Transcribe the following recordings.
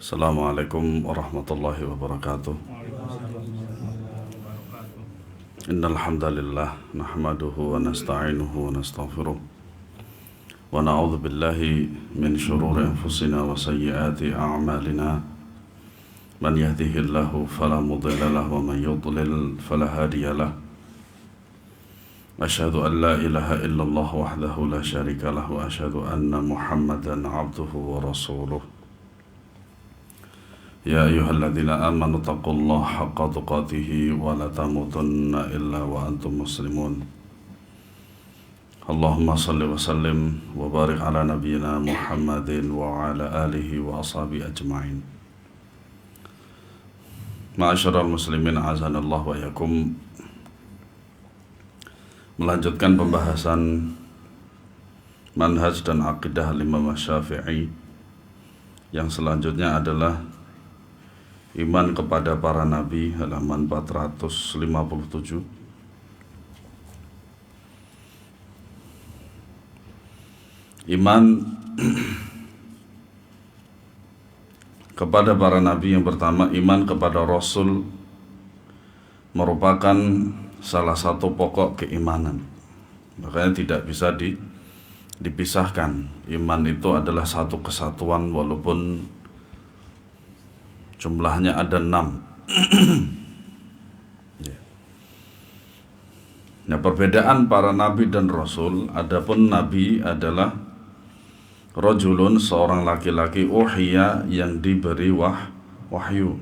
Assalamualaikum warahmatullahi wabarakatuh. Innal hamdalillah nahmaduhu wa nasta'inuhu wa nastaghfiruh wa na'udzu billahi min shururi anfusina wa sayyiati a'malina. Man yahdihillahu fala mudilla lahu wa man yudlil fala hadiya lahu. Asyhadu an la ilaha illallah wahdahu la syarika lahu wa asyhadu anna Muhammadan 'abduhu wa rasuluh. Ya ayyuhalladzina amanu taqullaha haqqa tuqatih wa la tamutunna illa wa antum muslimun. Allahumma salli wa sallim wa barik ala nabiyyina Muhammadin wa ala alihi wa ashabihi ajma'in. Ma'asyiral muslimin azanallahu wa yakum. Melanjutkan pembahasan manhaj dan akidah Imam Syafi'i. Yang selanjutnya adalah iman kepada para nabi, halaman 457. Iman kepada para nabi, yang pertama, iman kepada Rasul merupakan salah satu pokok keimanan. Makanya tidak bisa dipisahkan. Iman itu adalah satu kesatuan walaupun jumlahnya ada 6. Nah, perbedaan para nabi dan rasul, adapun nabi adalah rajulun, seorang laki-laki, uhiya, yang diberi wahyu,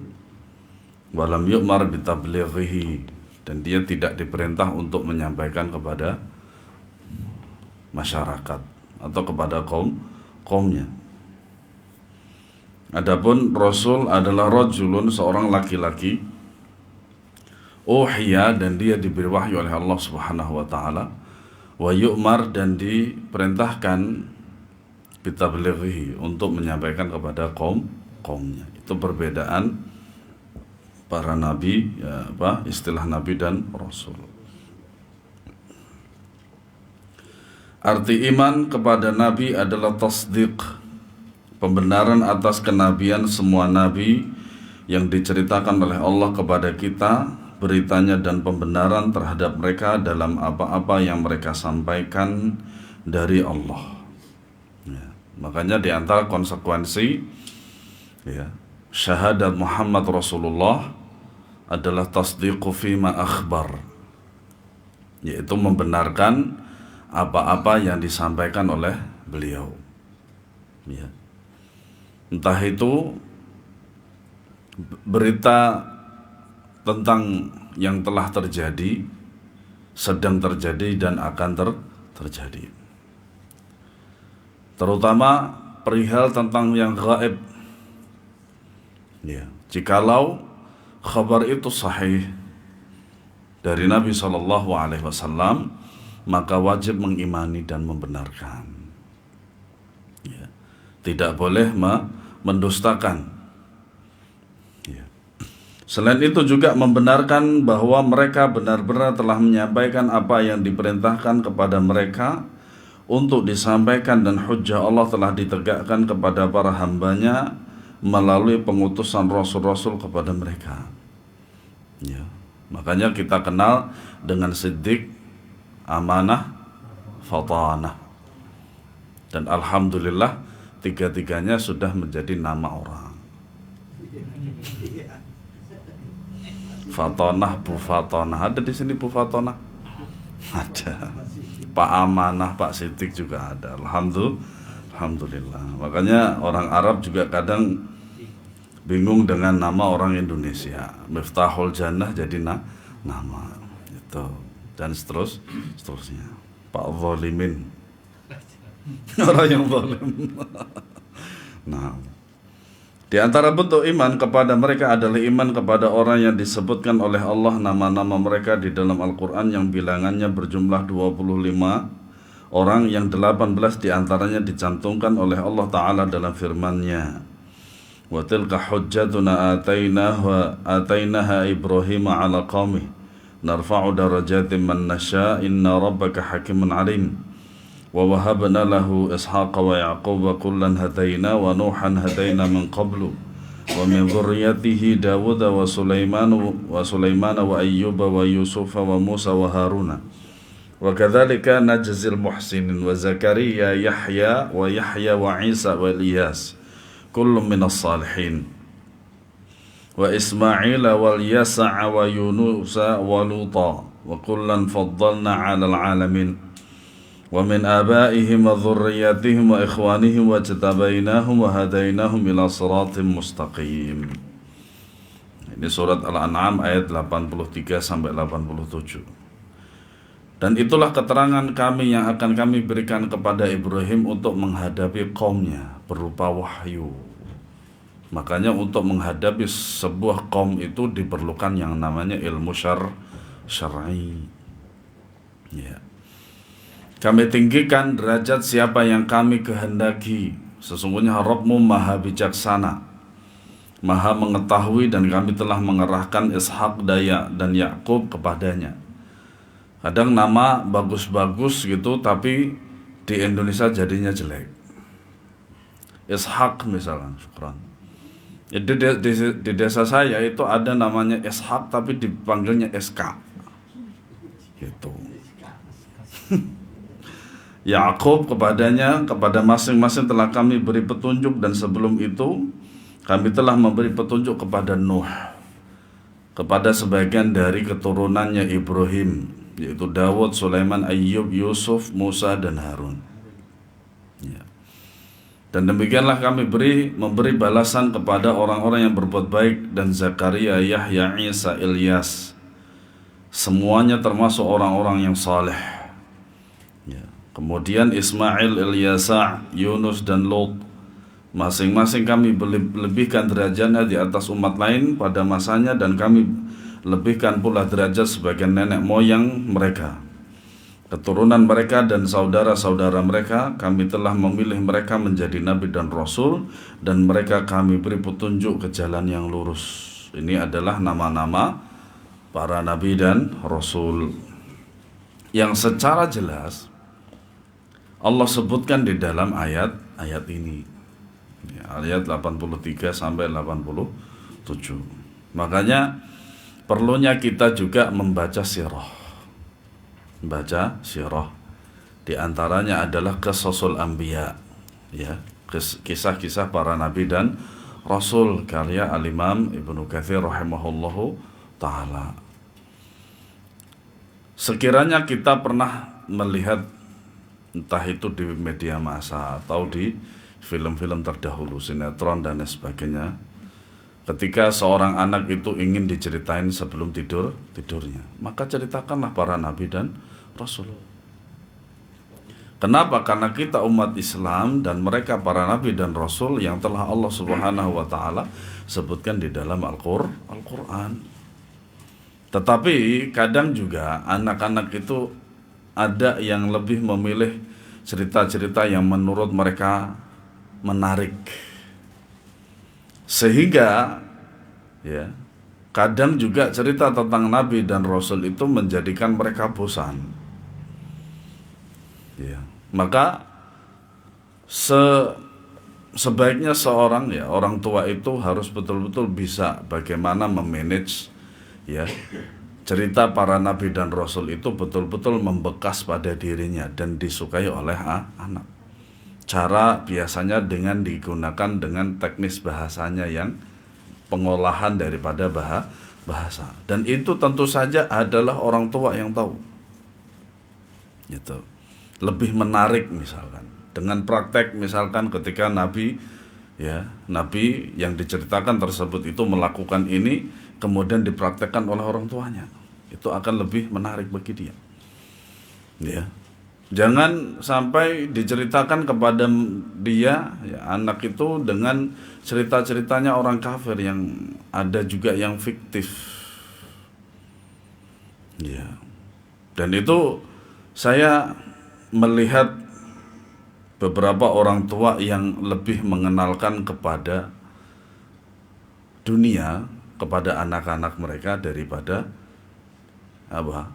walam yu'mar bitablighihi, dan dia tidak diperintah untuk menyampaikan kepada masyarakat atau kepada kaumnya. Adapun Rasul adalah rajulun, seorang laki-laki, uhiya, dan dia diberi wahyu oleh Allah Subhanahu wa taala, wa yu'mar, dan diperintahkan bitablighihi, untuk menyampaikan kepada kaumnya. Itu perbedaan para nabi, istilah nabi dan rasul. Arti iman kepada nabi adalah tasdiq, pembenaran atas kenabian semua nabi yang diceritakan oleh Allah kepada kita, beritanya dan pembenaran terhadap mereka dalam apa-apa yang mereka sampaikan dari Allah. Ya, makanya di antara konsekuensi syahadat Muhammad Rasulullah adalah tasdiqu fima akhbar, yaitu membenarkan apa-apa yang disampaikan oleh beliau. Ya. Entah itu berita tentang yang telah terjadi, sedang terjadi, dan akan terjadi. Terutama perihal tentang yang gaib. Ya. Jikalau khabar itu sahih dari Nabi SAW, maka wajib mengimani dan membenarkan. Ya. Tidak boleh mendustakan. Ya. Selain itu juga membenarkan bahwa mereka benar-benar telah menyampaikan apa yang diperintahkan kepada mereka untuk disampaikan, dan hujjah Allah telah ditegakkan kepada para hambanya melalui pengutusan rasul-rasul kepada mereka. Ya. Makanya kita kenal dengan siddiq, amanah, fatanah. Dan alhamdulillah tiga-tiganya sudah menjadi nama orang. Fatanah, Bu Fatanah. Ada di sini Bu Fatanah? Ada. Pak Amanah, Pak Siddiq juga ada. Alhamdulillah. Makanya orang Arab juga kadang bingung dengan nama orang Indonesia. Miftahul Jannah jadi nama itu, dan seterusnya. Pak Zalimin, orang yang zalim. Nah, di antara bentuk iman kepada mereka adalah iman kepada orang yang disebutkan oleh Allah nama-nama mereka di dalam Al-Quran, yang bilangannya berjumlah 25 orang, yang 18 diantaranya dicantumkan oleh Allah Ta'ala dalam firman-Nya, wa tilka hujjatuna atainaha Ibrahim ala qaumih narfa'u darajatin man nasha inna rabbaka hakimun alim wa wahabna lahu ishaqa wa yaquba kullan hadaina wa nuhan hadaina min qablu wa min dzurriyyatihi Dawud wa Sulaiman wa Ayyub wa Yusuf wa Musa wa Haruna wa kadzalika najzil muhsinin wa Zakaria Yahya wa Isa wa Ilyas kullun minas salihin wa Ismail wal Yasa' wa Yunus wa Luta wa kullan faddalna 'alal 'alamin wa min abaihim wa dhurriyyatihim wa ikhwanihim wa jtabainahum wa hadainahum ila siratim mustaqim. Ini surat Al-An'am ayat 83 sampai 87. Dan itulah keterangan kami yang akan kami berikan kepada Ibrahim untuk menghadapi kaumnya berupa wahyu. Makanya untuk menghadapi sebuah kaum itu diperlukan yang namanya ilmu syar'i. Ya. Kami tinggikan derajat siapa yang kami kehendaki. Sesungguhnya Rabbmu maha bijaksana, maha mengetahui, dan kami telah mengerahkan Ishak dan Yakub kepadanya. Kadang nama bagus-bagus gitu, tapi di Indonesia jadinya jelek. Ishak misalnya, syukran. Di desa saya itu ada namanya Ishak, tapi dipanggilnya SK. Gitu. Yakub kepada masing-masing telah kami beri petunjuk, dan sebelum itu kami telah memberi petunjuk kepada Nuh, kepada sebagian dari keturunannya Ibrahim, yaitu Dawud, Sulaiman, Ayyub, Yusuf, Musa, dan Harun. Ya. Dan demikianlah kami memberi balasan kepada orang-orang yang berbuat baik, dan Zakaria, Yahya, Isa, Ilyas, semuanya termasuk orang-orang yang saleh. Ya. Kemudian Ismail, Ilyasa, Yunus, dan Lut, masing-masing kami lebihkan derajatnya di atas umat lain pada masanya, dan kami lebihkan pula derajat sebagian nenek moyang mereka, keturunan mereka dan saudara-saudara mereka. Kami telah memilih mereka menjadi nabi dan rasul, dan mereka kami beri petunjuk ke jalan yang lurus. Ini adalah nama-nama para nabi dan rasul yang secara jelas Allah sebutkan di dalam ayat ini, ayat 83 sampai 87. Makanya perlunya kita juga membaca sirah. Di antaranya adalah Qisasul Anbiya, ya, kisah-kisah para nabi dan rasul, karya Al-Imam Ibnu Katsir rahimahullahu taala. Sekiranya kita pernah melihat, entah itu di media massa atau di film-film terdahulu, sinetron dan sebagainya, ketika seorang anak itu ingin diceritain sebelum tidurnya, maka ceritakanlah para nabi dan rasul. Kenapa? Karena kita umat Islam dan mereka para nabi dan rasul yang telah Allah Subhanahu wa taala sebutkan di dalam Al-Qur'an. Tetapi kadang juga anak-anak itu ada yang lebih memilih cerita-cerita yang menurut mereka menarik, sehingga ya kadang juga cerita tentang nabi dan rasul itu menjadikan mereka bosan. Ya, maka sebaiknya orang tua itu harus betul-betul bisa bagaimana memanage, ya, cerita para nabi dan rasul itu betul-betul membekas pada dirinya dan disukai oleh anak. Cara biasanya dengan digunakan dengan teknis bahasanya yang pengolahan daripada bahasa. Dan itu tentu saja adalah orang tua yang tahu. Gitu. Lebih menarik misalkan dengan praktek, misalkan ketika nabi yang diceritakan tersebut itu melakukan ini, kemudian dipraktekkan oleh orang tuanya, itu akan lebih menarik bagi dia. Ya. Jangan sampai diceritakan kepada dia, ya, anak itu dengan cerita-ceritanya orang kafir, yang ada juga yang fiktif. Ya. Dan itu saya melihat beberapa orang tua yang lebih mengenalkan kepada dunia, kepada anak-anak mereka daripada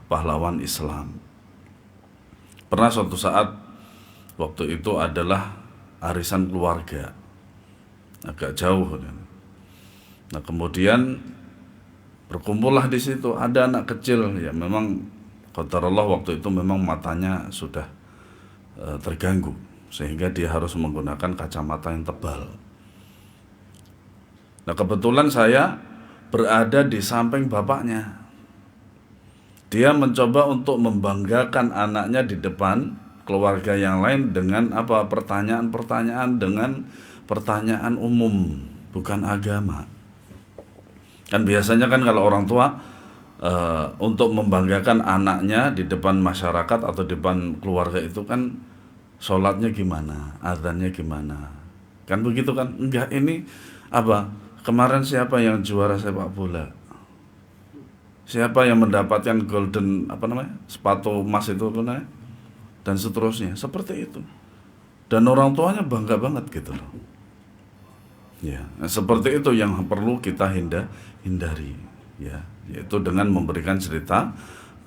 pahlawan Islam. Pernah suatu saat, waktu itu adalah arisan keluarga, agak jauh. Nah kemudian berkumpullah di situ, ada anak kecil, ya memang qadarullah waktu itu memang matanya sudah terganggu, sehingga dia harus menggunakan kacamata yang tebal. Nah kebetulan saya berada di samping bapaknya. Dia mencoba untuk membanggakan anaknya di depan keluarga yang lain dengan apa? Pertanyaan-pertanyaan, dengan pertanyaan umum, bukan agama. Kan biasanya kan kalau orang tua untuk membanggakan anaknya di depan masyarakat atau di depan keluarga itu kan sholatnya gimana, azannya gimana, kan begitu kan? Enggak, ini apa? Kemarin siapa yang juara sepak bola? Siapa yang mendapatkan golden sepatu emas itu kan? Dan seterusnya, seperti itu. Dan orang tuanya bangga banget gitu loh. Ya, seperti itu yang perlu kita hindari, ya, yaitu dengan memberikan cerita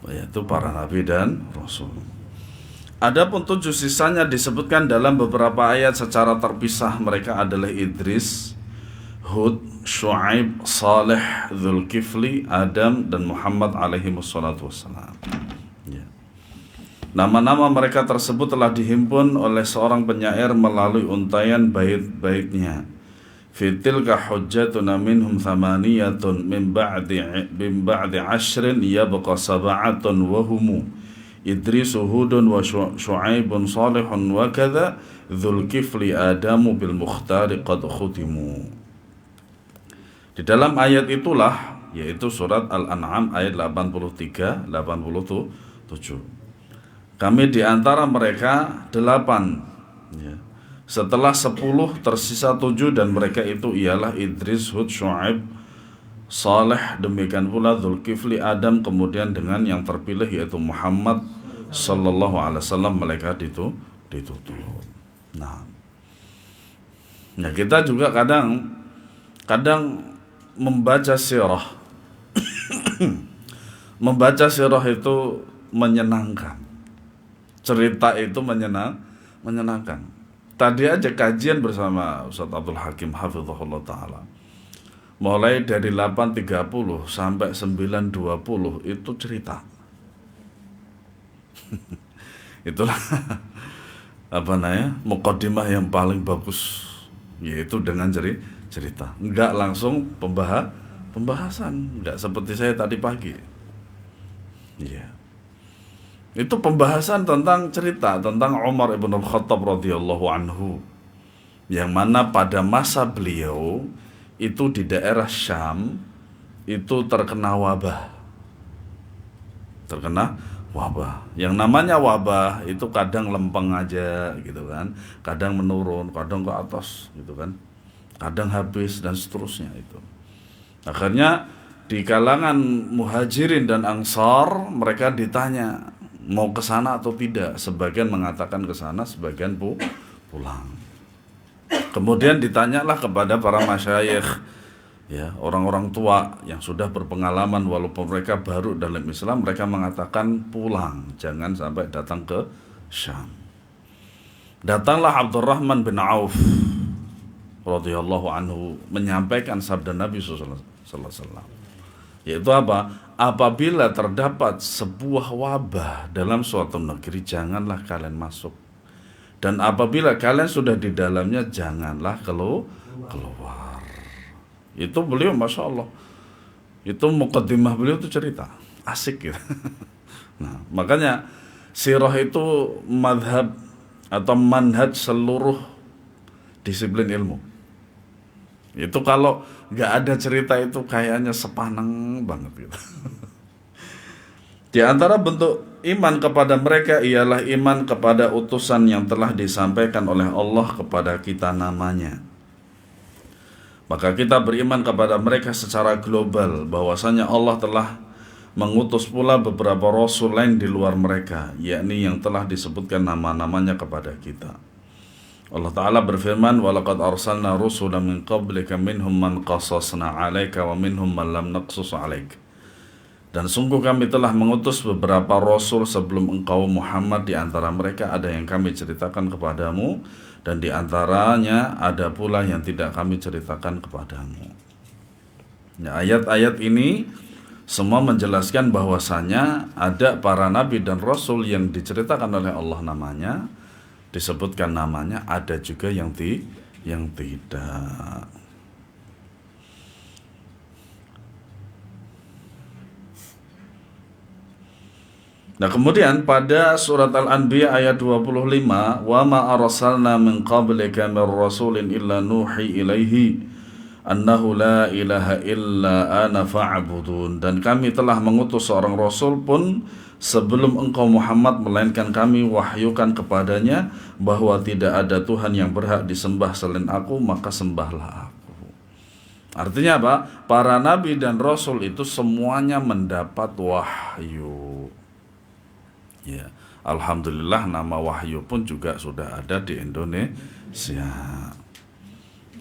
yaitu para nabi dan rasul. Adapun 7 sisanya disebutkan dalam beberapa ayat secara terpisah. Mereka adalah Idris, Hud, Syuaib, Saleh, Dzulkifli, Adam, dan Muhammad alaihi wassalatu wassalam. Ya. Nama-nama mereka tersebut telah dihimpun oleh seorang penyair melalui untaian bait-baitnya. Fitilka hujjatuna minhum thamaniyatun min ba'di ashrin yabqa sab'atun wahumu Idrisu Hudun wa Syuaibun Salihun wa kadha Dzulkifli Adamu bil Mukhtari qad khutimu. Di dalam ayat itulah, yaitu surat Al-An'am ayat 83-87, kami di antara mereka 8, ya. Setelah 10 tersisa 7, dan mereka itu ialah Idris, Hud, Syuaib, Saleh, demikian pula Dzulkifli, Adam, kemudian dengan yang terpilih yaitu Muhammad sallallahu alaihi wasallam mereka ditutup. Nah, kita juga kadang membaca sirah. Membaca sirah itu menyenangkan. Cerita itu menyenangkan. Tadi aja kajian bersama Ustaz Abdul Hakim hafizahullah ta'ala, mulai dari 8.30 sampai 9.20 itu cerita. Itulah muqaddimah yang paling bagus, yaitu dengan cerita. Enggak langsung pembahasan, enggak seperti saya tadi pagi. Iya. Itu pembahasan tentang cerita tentang Umar ibn al-Khattab radhiyallahu anhu, yang mana pada masa beliau itu di daerah Syam itu terkena wabah. Yang namanya wabah itu kadang lempeng aja gitu kan, kadang menurun, kadang ke atas gitu kan, kadang habis dan seterusnya itu. Akhirnya di kalangan muhajirin dan ansar mereka ditanya mau ke sana atau tidak. Sebagian mengatakan ke sana, sebagian pulang. Kemudian ditanyalah kepada para masyayikh, ya, orang-orang tua yang sudah berpengalaman walaupun mereka baru dalam Islam, mereka mengatakan pulang, jangan sampai datang ke Syam. Datanglah Abdurrahman bin Auf radhiyallahu anhu menyampaikan sabda Nabi sallallahu alaihi wasallam, yaitu apa? Apabila terdapat sebuah wabah dalam suatu negeri, janganlah kalian masuk. Dan apabila kalian sudah di dalamnya, janganlah keluar. Itu beliau, Masya Allah, itu muqaddimah beliau itu cerita asik gitu. Nah, makanya sirah itu madhab atau manhaj seluruh disiplin ilmu. Itu kalau nggak ada cerita itu kayaknya sepaneng banget gitu. Di antara bentuk iman kepada mereka ialah iman kepada utusan yang telah disampaikan oleh Allah kepada kita namanya. Maka kita beriman kepada mereka secara global, bahwasanya Allah telah mengutus pula beberapa rasul lain di luar mereka, yakni yang telah disebutkan nama-namanya kepada kita. Allah Ta'ala berfirman, وَلَقَدْ أَرْسَلْنَا رُسُلًا مِنْ قَبْلِكَ مِنْهُمْ مَنْ قَصَصْنَا عَلَيْكَ وَمِنْهُمْ مَنْ لَمْ نَقْصُصْ عَلَيْكَ. Dan sungguh kami telah mengutus beberapa rasul sebelum engkau Muhammad. Di antara mereka ada yang kami ceritakan kepadamu, dan di antaranya ada pula yang tidak kami ceritakan kepadamu. Ya, ayat-ayat ini semua menjelaskan bahwasanya ada para nabi dan rasul yang diceritakan oleh Allah namanya, disebutkan namanya, ada juga yang tidak. Nah, kemudian pada surat Al-Anbiya ayat 25, "Wa ma arsalna min qablika mir rasulin illa nuhi ilaihi annahu la ilaha illa ana fa'budun." Dan kami telah mengutus seorang rasul pun sebelum engkau Muhammad, melainkan kami wahyukan kepadanya bahwa tidak ada Tuhan yang berhak disembah selain aku, maka sembahlah aku. Artinya apa? Para nabi dan rasul itu semuanya mendapat wahyu. Ya, alhamdulillah nama wahyu pun juga sudah ada di Indonesia.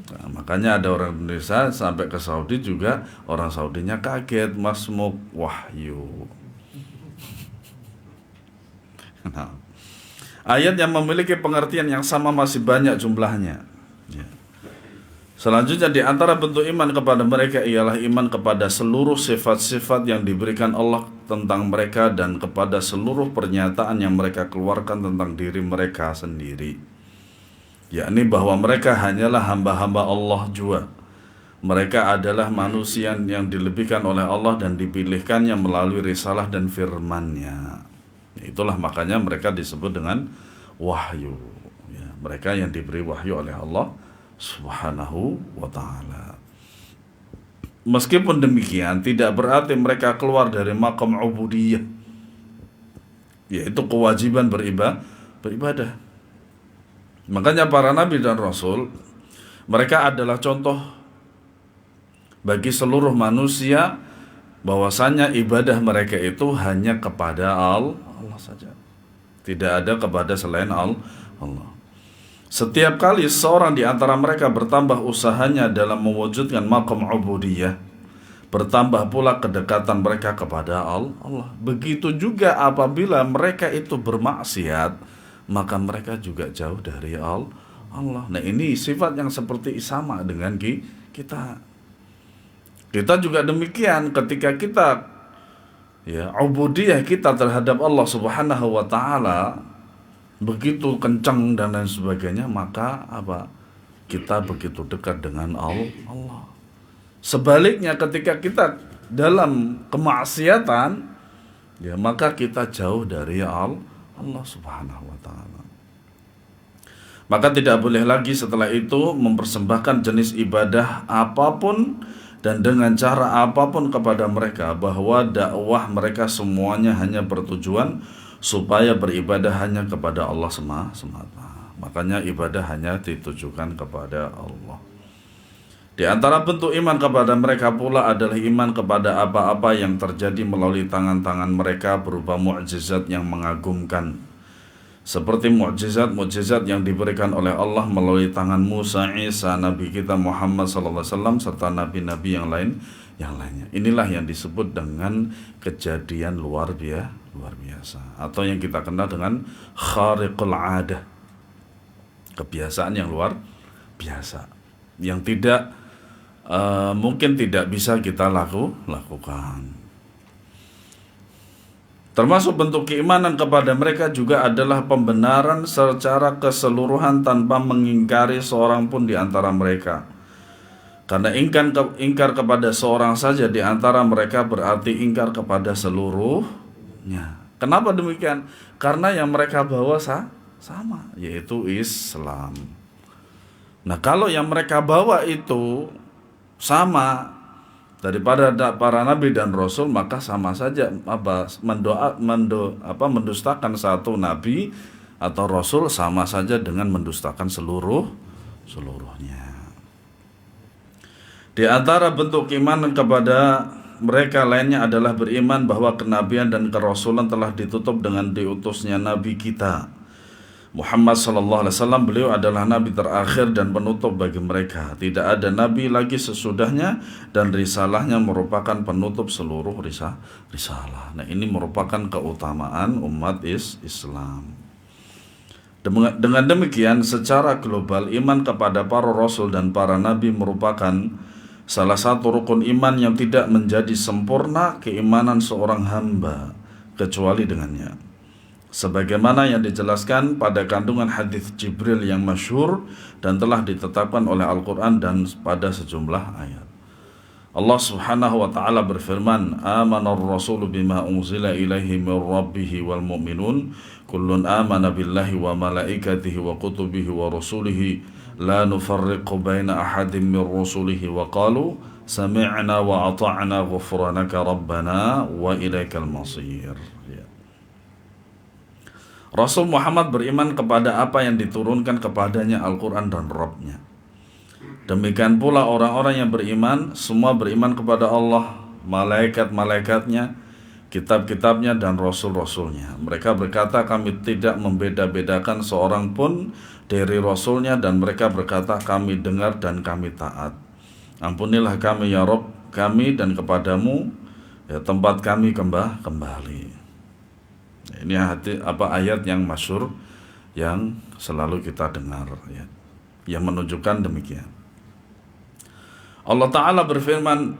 Nah, makanya ada orang Indonesia sampai ke Saudi juga, orang Saudinya kaget, masmuk wahyu. Nah, ayat yang memiliki pengertian yang sama masih banyak jumlahnya. Ya. Selanjutnya di antara bentuk iman kepada mereka ialah iman kepada seluruh sifat-sifat yang diberikan Allah tentang mereka dan kepada seluruh pernyataan yang mereka keluarkan tentang diri mereka sendiri. Yakni bahwa mereka hanyalah hamba-hamba Allah jua. Mereka adalah manusia yang dilebihkan oleh Allah dan dipilihkannya melalui risalah dan firman-Nya. Itulah makanya mereka disebut dengan wahyu. Ya, mereka yang diberi wahyu oleh Allah Subhanahu wa ta'ala. Meskipun demikian, tidak berarti mereka keluar dari maqam ubudiyah, yaitu kewajiban beribadah. Makanya para nabi dan rasul, mereka adalah contoh bagi seluruh manusia bahwasanya ibadah mereka itu hanya kepada Allah saja. Tidak ada kepada selain Allah. Setiap kali seorang di antara mereka bertambah usahanya dalam mewujudkan maqam ubudiyah, bertambah pula kedekatan mereka kepada Allah. Begitu juga apabila mereka itu bermaksiat, maka mereka juga jauh dari Allah. Nah, ini sifat yang seperti sama dengan kita. Kita juga demikian ketika kita ubudiyah kita terhadap Allah Subhanahu wa ta'ala begitu kencang dan lain sebagainya, maka kita begitu dekat dengan Allah. Sebaliknya ketika kita dalam kemaksiatan, maka kita jauh dari Allah Subhanahu wa ta'ala. Maka tidak boleh lagi setelah itu mempersembahkan jenis ibadah apapun dan dengan cara apapun kepada mereka, bahwa dakwah mereka semuanya hanya bertujuan supaya beribadah hanya kepada Allah semata. Makanya ibadah hanya ditujukan kepada Allah. Di antara bentuk iman kepada mereka pula adalah iman kepada apa-apa yang terjadi melalui tangan-tangan mereka berupa mukjizat yang mengagumkan, seperti mukjizat yang diberikan oleh Allah melalui tangan Musa, Isa, Nabi kita Muhammad SAW, serta nabi-nabi yang lainnya. Inilah yang disebut dengan kejadian luar biasa, atau yang kita kenal dengan khariqul adah, kebiasaan yang luar biasa, yang mungkin tidak bisa kita lakukan. Termasuk bentuk keimanan kepada mereka juga adalah pembenaran secara keseluruhan tanpa mengingkari seorang pun di antara mereka. Karena ingkar kepada seorang saja di antara mereka berarti ingkar kepada seluruhnya. Kenapa demikian? Karena yang mereka bawa sama, yaitu Islam. Nah, kalau yang mereka bawa itu sama daripada para nabi dan rasul, maka sama saja mendustakan satu nabi atau rasul, sama saja dengan mendustakan seluruhnya. Di antara bentuk keimanan kepada mereka lainnya adalah beriman bahwa kenabian dan kerasulan telah ditutup dengan diutusnya nabi kita Muhammad sallallahu alaihi wasallam. Beliau adalah nabi terakhir dan penutup bagi mereka. Tidak ada nabi lagi sesudahnya dan risalahnya merupakan penutup seluruh risalah. Nah, ini merupakan keutamaan umat Islam. Dengan demikian, secara global iman kepada para rasul dan para nabi merupakan salah satu rukun iman yang tidak menjadi sempurna keimanan seorang hamba kecuali dengannya. Sebagaimana yang dijelaskan pada kandungan hadis Jibril yang masyhur dan telah ditetapkan oleh Al-Quran dan pada sejumlah ayat. Allah Subhanahu wa taala berfirman, "Amanar rasulu bima unzila ilaihi mir rabbih wal mu'minun, kullun amana billahi wa malaikatihi wa kutubihi wa rusulihi la nufarriqu baina ahadin min rusulihi wa qalu sami'na wa ata'na ghufranaka rabbana wa ilaikal masir." Ya. Rasul Muhammad beriman kepada apa yang diturunkan kepadanya Al-Quran dan Rabb-nya. Demikian pula orang-orang yang beriman, semua beriman kepada Allah, malaikat-malaikatnya, kitab-kitabnya, dan rasul-rasulnya. Mereka berkata, kami tidak membeda-bedakan seorang pun dari rasulnya, dan mereka berkata, kami dengar dan kami taat. Ampunilah kami ya Rabb kami, dan kepadamu ya tempat kami kembali. Ini ayat yang masyhur yang selalu kita dengar, ya, yang menunjukkan demikian. Allah Ta'ala berfirman,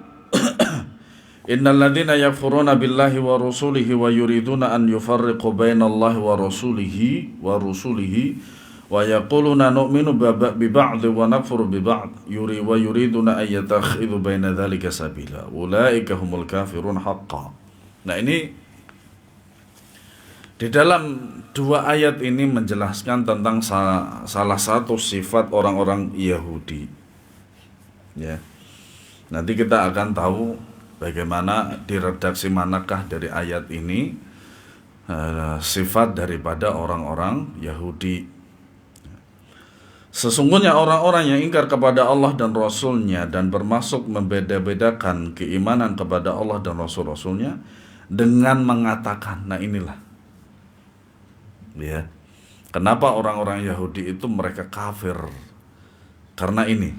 Innal ladzina yakfuruna billahi wa rusulihi wa yuriduna an yufarriqu bainallahi wa rusulihi wa yaquluna nu'minu bi ba'd wa nakfuru bi ba'd wa yuriduna an yatakhidhu baina dzalika sabila ulaika humul kafirun haqqan. Nah, ini di dalam dua ayat ini menjelaskan tentang salah satu sifat orang-orang Yahudi. Ya. Nanti kita akan tahu bagaimana di redaksi manakah dari ayat ini sifat daripada orang-orang Yahudi. Sesungguhnya orang-orang yang ingkar kepada Allah dan Rasul-Nya dan bermaksud membeda-bedakan keimanan kepada Allah dan Rasul-Rasulnya dengan mengatakan, nah inilah, ya, kenapa orang-orang Yahudi itu mereka kafir? Karena ini,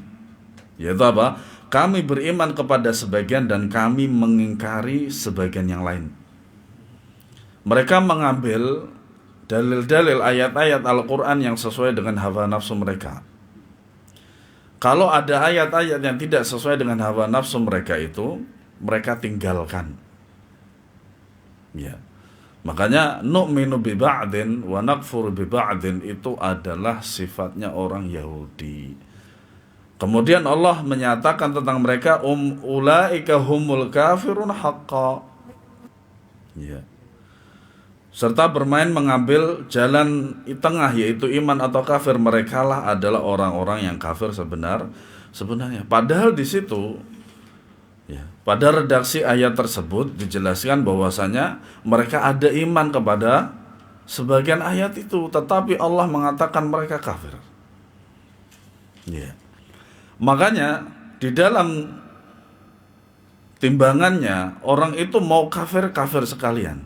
yaitu apa? Kami beriman kepada sebagian dan kami mengingkari sebagian yang lain. Mereka mengambil dalil-dalil ayat-ayat Al-Quran yang sesuai dengan hawa nafsu mereka. Kalau ada ayat-ayat yang tidak sesuai dengan hawa nafsu mereka itu, mereka tinggalkan. Ya. Makanya nu'minu bi ba'din wa nakfuru bi ba'din itu adalah sifatnya orang Yahudi. Kemudian Allah menyatakan tentang mereka ulaika humul kafirun haqqa. Ya. Serta bermain mengambil jalan tengah yaitu iman atau kafir, merekalah adalah orang-orang yang kafir sebenarnya. Padahal di situ, ya, pada redaksi ayat tersebut dijelaskan bahwasanya mereka ada iman kepada sebagian ayat itu, tetapi Allah mengatakan mereka kafir. Ya. Makanya di dalam timbangannya orang itu mau kafir sekalian.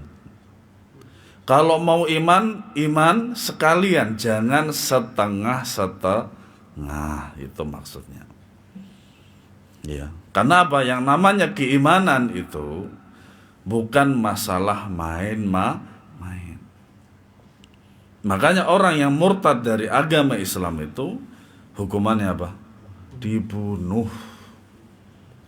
Kalau mau iman sekalian, jangan setengah-setengah, itu maksudnya. Ya. Karena apa? Yang namanya keimanan itu bukan masalah main-main. Makanya orang yang murtad dari agama Islam itu hukumannya apa? Dibunuh.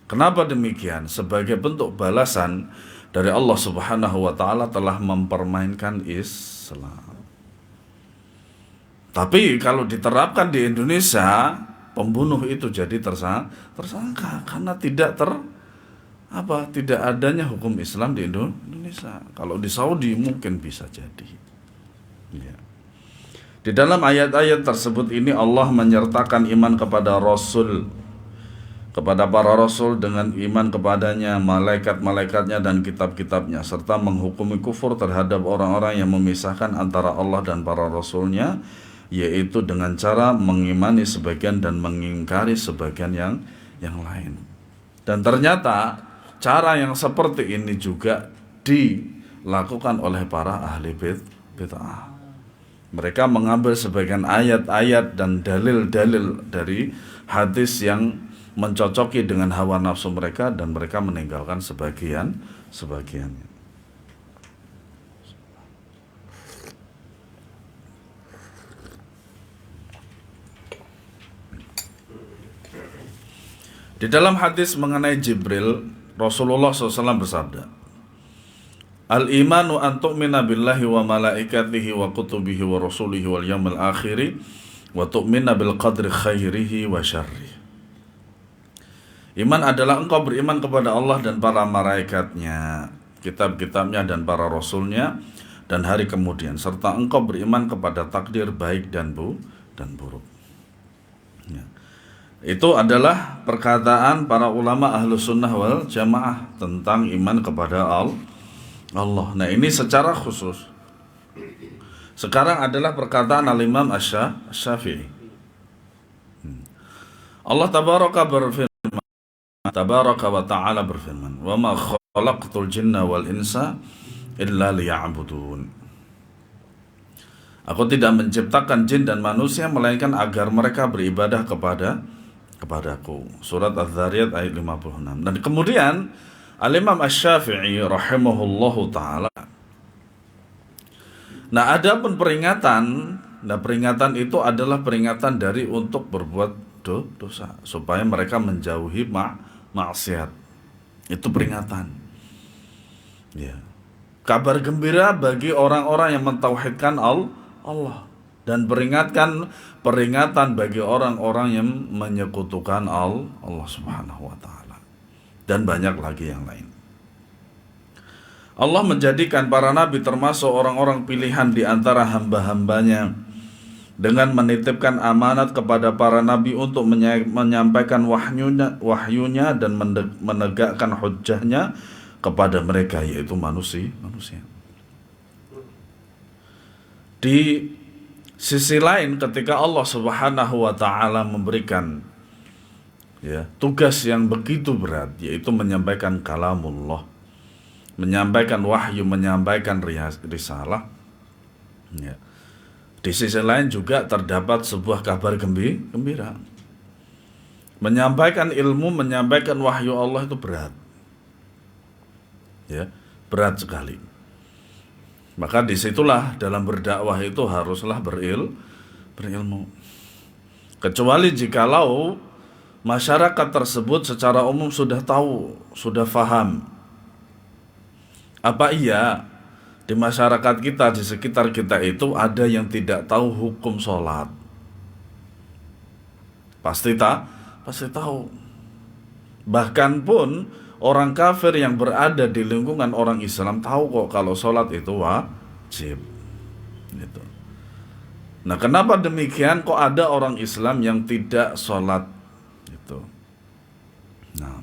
Kenapa demikian? Sebagai bentuk balasan dari Allah Subhanahu wa taala telah mempermainkan Islam. Tapi kalau diterapkan di Indonesia, pembunuh itu jadi tersangka karena tidak adanya hukum Islam di Indonesia. Kalau di Saudi mungkin bisa jadi. Ya. Di dalam ayat-ayat tersebut ini Allah menyertakan iman kepada Rasul, kepada para Rasul dengan iman kepadanya, malaikat-malaikatnya dan kitab-kitabnya, serta menghukumi kufur terhadap orang-orang yang memisahkan antara Allah dan para Rasulnya, yaitu dengan cara mengimani sebagian dan mengingkari sebagian yang lain. Dan ternyata cara yang seperti ini juga dilakukan oleh para ahli bid'ah. Mereka mengambil sebagian ayat-ayat dan dalil-dalil dari hadis yang mencocoki dengan hawa nafsu mereka dan mereka meninggalkan sebagiannya. Di dalam hadis mengenai Jibril, Rasulullah SAW bersabda, Al-imanu an tu'mina billahi wa malaikatihi wa kutubihi wa rasulihi wal yawmil akhiri wa tu'mina bil qadri khairihi wa syarrihi. Iman adalah engkau beriman kepada Allah dan para malaikatnya, kitab-kitabnya dan para rasulnya, dan hari kemudian, serta engkau beriman kepada takdir baik dan buruk. Ya. Itu adalah perkataan para ulama ahlu sunnah wal jamaah tentang iman kepada Allah. Nah, ini secara khusus. Sekarang adalah perkataan al-Imam Asy-Syafi'i. Allah tabaraka wa ta'ala berfirman, "Wa ma khalaqtul jinna wal insa illa liya'budun." Aku tidak menciptakan jin dan manusia melainkan agar mereka beribadah kepadaku. Surat Az-Zariyat ayat 56. Dan kemudian Al-Imam Asy-Syafi'i rahimahullahu ta'ala, nah adapun peringatan itu adalah peringatan dari untuk berbuat dosa supaya mereka menjauhi maksiat. Itu peringatan. Ya. Kabar gembira bagi orang-orang yang mentauhidkan Allah, dan peringatan bagi orang-orang yang menyekutukan Allah Subhanahu wa taala, dan banyak lagi yang lain. Allah menjadikan para nabi termasuk orang-orang pilihan di antara hamba-hambanya dengan menitipkan amanat kepada para nabi untuk menyampaikan wahyunya dan menegakkan hujjahnya kepada mereka, yaitu manusia. Di sisi lain, ketika Allah Subhanahu wa taala memberikan tugas yang begitu berat, yaitu menyampaikan kalamullah, menyampaikan wahyu, menyampaikan risalah, di sisi lain juga terdapat sebuah kabar gembira. Menyampaikan ilmu, menyampaikan wahyu Allah itu berat. Berat sekali. Maka disitulah dalam berdakwah itu haruslah berilmu. Kecuali jikalau masyarakat tersebut secara umum sudah tahu, sudah faham. Apa iya di masyarakat kita, di sekitar kita itu ada yang tidak tahu hukum sholat? Pasti tahu. Bahkan pun orang kafir yang berada di lingkungan orang Islam tahu kok kalau sholat itu wajib. Gitu. Nah, kenapa demikian? Kok ada orang Islam yang tidak sholat? Gitu. Nah,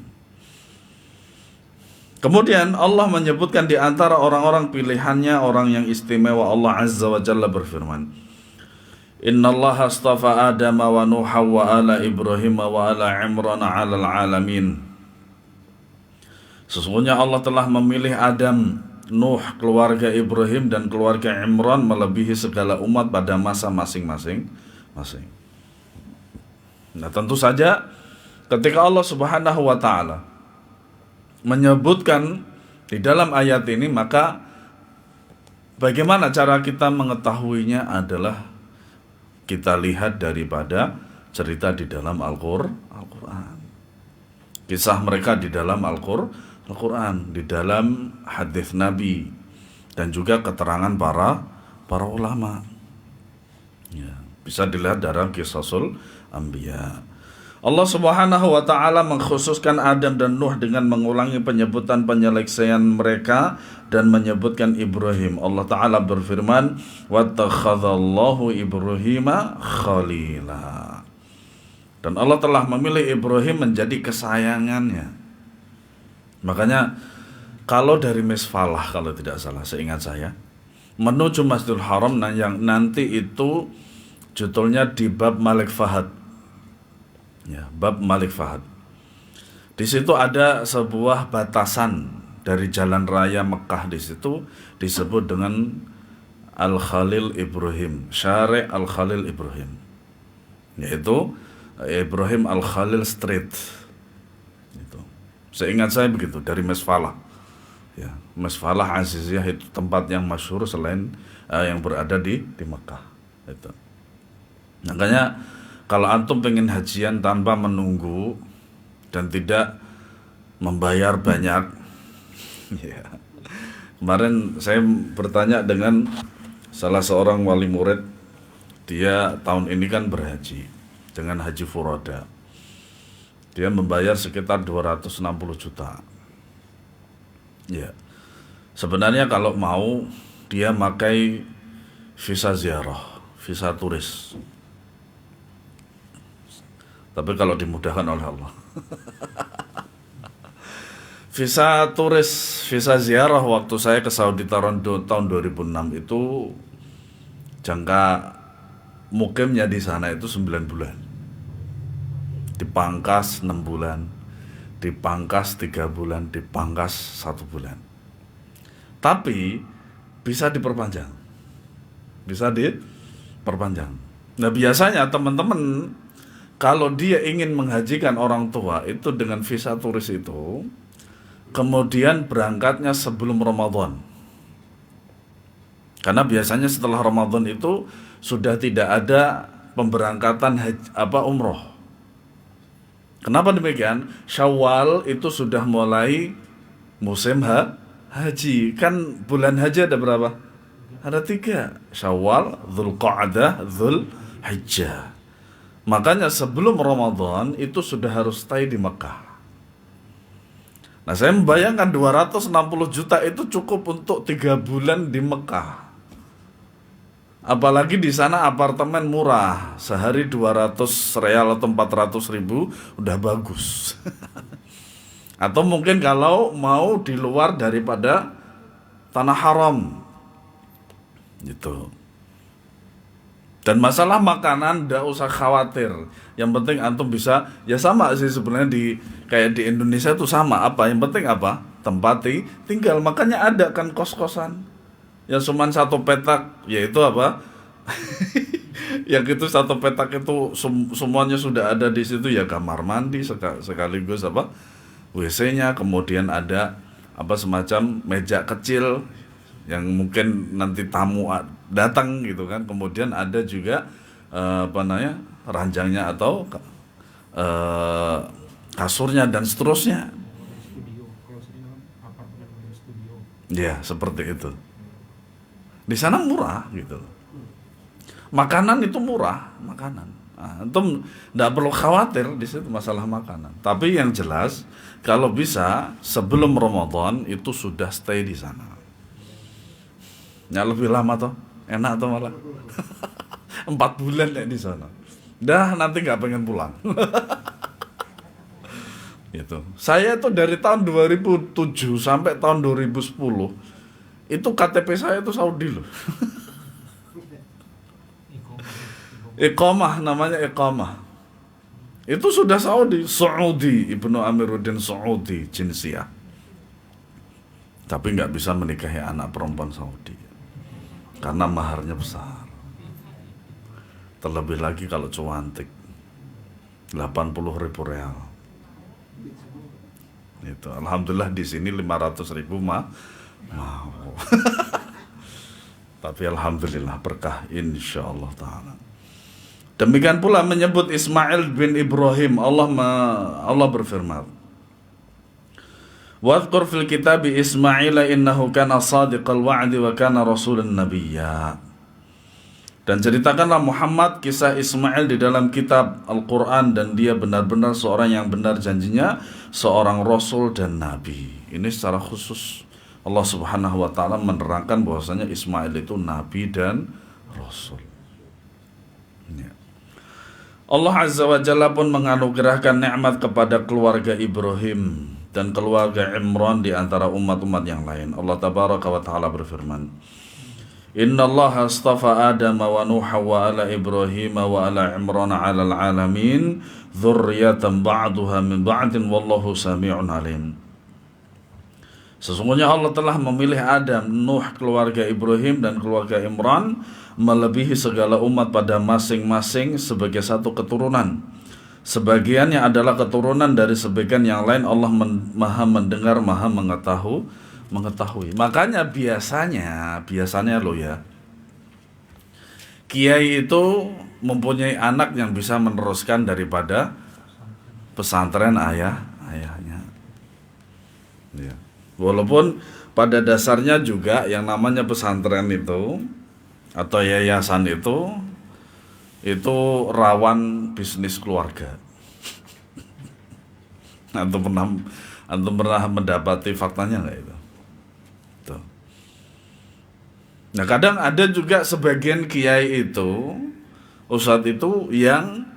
kemudian Allah menyebutkan di antara orang-orang pilihannya, orang yang istimewa, Allah Azza wa Jalla berfirman, Innallaha astafa Adam wa Nuha wa ala Ibrahim wa ala Imran ala alamin. Sesungguhnya Allah telah memilih Adam, Nuh, keluarga Ibrahim dan keluarga Imran melebihi segala umat pada masa masing-masing. Nah, tentu saja ketika Allah Subhanahu wa taala menyebutkan di dalam ayat ini, maka bagaimana cara kita mengetahuinya adalah kita lihat daripada cerita di dalam Al-Quran. Kisah mereka di dalam Al-Quran, di dalam hadis Nabi, dan juga keterangan para ulama. Bisa dilihat dalam Qisasul Anbiya. Allah Subhanahu wa taala mengkhususkan Adam dan Nuh dengan mengulangi penyebutan penyelesaian mereka dan menyebutkan Ibrahim. Allah taala berfirman, "Wattakhadallahu Ibrahima khalila." Dan Allah telah memilih Ibrahim menjadi kesayangannya. Makanya kalau dari Misfalah, kalau tidak salah seingat saya, menuju Masjidil Haram yang nanti itu judulnya di bab Malik Fahad. Bab Malik Fahad. Di situ ada sebuah batasan dari jalan raya Mekah, di situ disebut dengan Al-Khalil Ibrahim, Syari' Al-Khalil Ibrahim, yaitu Ibrahim Al-Khalil Street. Itu. Seingat saya begitu dari Misfalah. Misfalah Aziziyah itu tempat yang masyhur selain yang berada di Mekah. Itu. Makanya kalau antum pengen hajian tanpa menunggu dan tidak membayar banyak. Ya. Kemarin saya bertanya dengan salah seorang wali murid, dia tahun ini kan berhaji dengan haji furoda. Dia membayar sekitar 260 juta. Ya. Sebenarnya kalau mau dia pakai visa ziarah, visa turis. Tapi kalau dimudahkan oleh Allah. Visa turis, visa ziarah waktu saya ke Saudi tahun 2006 itu jangka mukimnya di sana itu 9 bulan. Dipangkas 6 bulan, dipangkas 3 bulan, dipangkas 1 bulan. Tapi bisa diperpanjang. Bisa diperpanjang. Nah, biasanya teman-teman kalau dia ingin menghajikan orang tua itu dengan visa turis itu, kemudian berangkatnya sebelum Ramadan. Karena biasanya setelah Ramadan itu sudah tidak ada pemberangkatan umroh. Kenapa demikian? Syawal itu sudah mulai musim haji. Kan bulan haji ada berapa? Ada 3. Syawal, Dzulqa'dah, Dzulhijjah. Makanya sebelum Ramadan itu sudah harus stay di Mekah. Nah, saya membayangkan 260 juta itu cukup untuk 3 bulan di Mekah. Apalagi di sana apartemen murah, sehari 200 real atau 400 ribu udah bagus. Atau mungkin kalau mau di luar daripada tanah haram gitu. Dan masalah makanan ndak usah khawatir. Yang penting antum bisa, ya sama sih sebenarnya kayak di Indonesia itu sama. Yang penting apa? Tempat tinggal. Makanya ada kan kos-kosan yang cuma 1 petak, yaitu apa? Yang itu 1 petak itu semuanya sudah ada di situ, ya kamar mandi sekaligus apa? WC-nya, kemudian ada semacam meja kecil yang mungkin nanti tamu datang gitu kan. Kemudian ada juga ranjangnya atau kasurnya dan seterusnya. Ya, seperti itu. Di sana murah gitu. Makanan itu murah, makanan. Antum tidak perlu khawatir di situ masalah makanan. Tapi yang jelas kalau bisa sebelum Ramadan itu sudah stay di sana. Ya lebih lama toh, enak toh malah. 4 bulan ya di sana. Dah nanti nggak pengen pulang. Gitu. Saya tuh dari tahun 2007 sampai tahun 2010 itu KTP saya itu Saudi loh. Iqamah namanya iqamah. Itu sudah Saudi Ibnu Amiruddin Saudi jinsiyah. Tapi nggak bisa menikahi anak perempuan Saudi karena maharnya besar. Terlebih lagi kalau cuantik 80 ribu real. Itu alhamdulillah di sini 500 ribu mau. Tapi alhamdulillah berkah insyaallah taala. Demikian pula menyebut Ismail bin Ibrahim. Allah berfirman, "Wadhkur fil kitab Ismail innahu kana shadiqal wa'di wa kana rasulan nabiyya." Dan ceritakanlah Muhammad kisah Ismail di dalam kitab Al-Quran, dan dia benar-benar seorang yang benar janjinya, seorang rasul dan nabi. Ini secara khusus Allah Subhanahu wa taala menerangkan bahwasanya Ismail itu nabi dan rasul. Ya. Allah Azza wa Jalla pun menganugerahkan nikmat kepada keluarga Ibrahim dan keluarga Imran di antara umat-umat yang lain. Allah Tabaraka wa taala berfirman, "Inna Allah astafa Adam wa Nuha wa ala Ibrahim wa ala Imran ala alamin dzurriyyatan ba'duha min ba'din wallahu sami'un alim." Sesungguhnya Allah telah memilih Adam, Nuh, keluarga Ibrahim dan keluarga Imran melebihi segala umat pada masing-masing sebagai satu keturunan. Sebagiannya adalah keturunan dari sebagian yang lain. Allah maha mendengar, maha mengetahui. Makanya biasanya lo ya, kiai itu mempunyai anak yang bisa meneruskan daripada pesantren ayahnya. Ya. Walaupun pada dasarnya juga yang namanya pesantren itu atau yayasan itu rawan bisnis keluarga. Antum pernah mendapati faktanya nggak itu? Tuh. Nah kadang ada juga sebagian kiai itu, ustadz itu yang